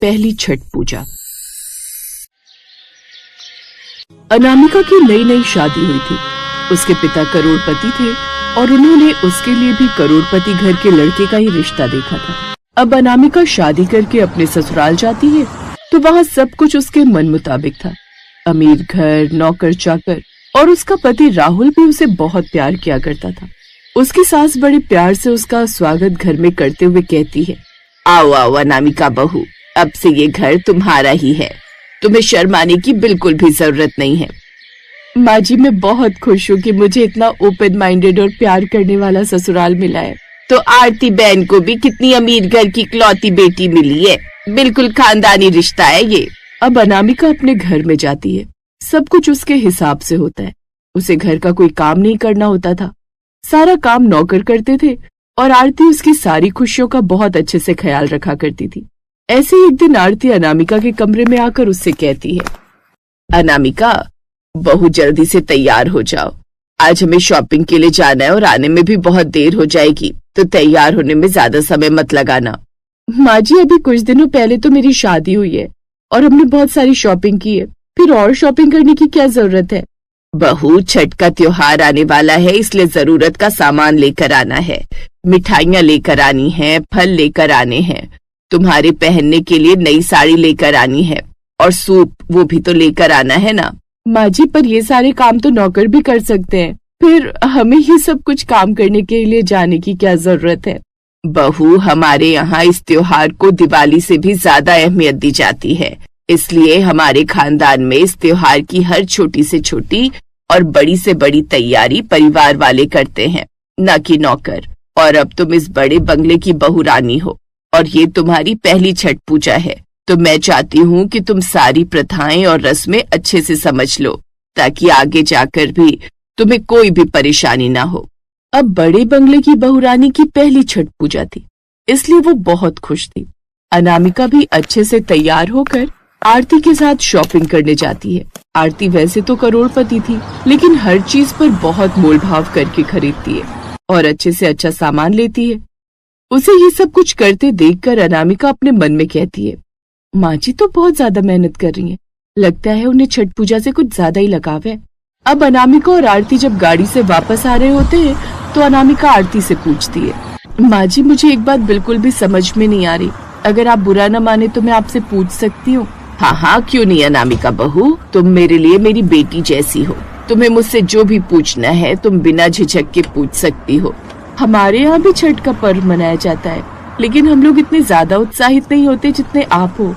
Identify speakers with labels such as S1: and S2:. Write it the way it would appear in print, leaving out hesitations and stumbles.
S1: पहली छठ पूजा। अनामिका की नई नई शादी हुई थी। उसके पिता करोड़पति थे और उन्होंने उसके लिए भी करोड़पति घर के लड़के का ही रिश्ता देखा था। अब अनामिका शादी करके अपने ससुराल जाती है तो वहाँ सब कुछ उसके मन मुताबिक था। अमीर घर, नौकर चाकर, और उसका पति राहुल भी उसे बहुत प्यार किया करता था। उसकी सास बड़े प्यार से उसका स्वागत घर में करते हुए कहती है, आओ आओ अनामिका बहू, अब से ये घर तुम्हारा ही है, तुम्हें शर्माने की बिल्कुल भी जरूरत नहीं है। माँ जी, मैं बहुत खुश हूँ कि मुझे इतना ओपन माइंडेड और प्यार करने वाला ससुराल मिला है। तो आरती बहन को भी कितनी अमीर घर की इकलौती बेटी मिली है, बिल्कुल खानदानी रिश्ता है ये। अब अनामिका अपने घर में जाती है। सब कुछ उसके हिसाब से होता है। उसे घर का कोई काम नहीं करना होता था, सारा काम नौकर करते थे और आरती उसकी सारी खुशियों का बहुत अच्छे से ख्याल रखा करती थी। ऐसे ही एक दिन आरती अनामिका के कमरे में आकर उससे कहती है, अनामिका बहू जल्दी से तैयार हो जाओ, आज हमें शॉपिंग के लिए जाना है और आने में भी बहुत देर हो जाएगी, तो तैयार होने में ज्यादा समय मत लगाना। माँ जी, अभी कुछ दिनों पहले तो मेरी शादी हुई है और हमने बहुत सारी शॉपिंग की है, फिर और शॉपिंग करने की क्या जरूरत है। बहू, छठ का त्योहार आने वाला है, इसलिए जरूरत का सामान लेकर आना है, मिठाइयाँ लेकर आनी है, फल लेकर आने हैं, तुम्हारे पहनने के लिए नई साड़ी लेकर आनी है और सूप वो भी तो लेकर आना है ना। माँ जी, पर ये सारे काम तो नौकर भी कर सकते हैं, फिर हमें ही सब कुछ काम करने के लिए जाने की क्या जरूरत है। बहू, हमारे यहाँ इस त्योहार को दिवाली से भी ज्यादा अहमियत दी जाती है, इसलिए हमारे खानदान में इस त्योहार की हर छोटी से छोटी और बड़ी से बड़ी तैयारी परिवार वाले करते हैं, न कि नौकर। और अब तुम इस बड़े बंगले की बहू रानी हो और ये तुम्हारी पहली छठ पूजा है, तो मैं चाहती हूँ कि तुम सारी प्रथाएं और रस्में अच्छे से समझ लो, ताकि आगे जाकर भी तुम्हें कोई भी परेशानी ना हो। अब बड़े बंगले की बहू रानी की पहली छठ पूजा थी, इसलिए वो बहुत खुश थी। अनामिका भी अच्छे से तैयार होकर आरती के साथ शॉपिंग करने जाती है। आरती वैसे तो करोड़पति थी, लेकिन हर चीज पर बहुत मोल भाव करके खरीदती है और अच्छे से अच्छा सामान लेती है। उसे ये सब कुछ करते देखकर अनामिका अपने मन में कहती है, माँ जी तो बहुत ज्यादा मेहनत कर रही हैं, लगता है उन्हें छठ पूजा से कुछ ज्यादा ही लगाव है। अब अनामिका और आरती जब गाड़ी से वापस आ रहे होते हैं तो अनामिका आरती से पूछती है, माँ जी, मुझे एक बात बिल्कुल भी समझ में नहीं आ रही, अगर आप बुरा न माने तो मैं आपसे पूछ सकती हूँ। हाँ हाँ, क्यों नहीं अनामिका बहू, तुम मेरे लिए मेरी बेटी जैसी हो, तुम्हें मुझसे जो भी पूछना है तुम बिना झिझक के पूछ सकती हो। हमारे यहाँ भी छठ का पर्व मनाया जाता है, लेकिन हम लोग इतने ज्यादा उत्साहित नहीं होते जितने आप हो।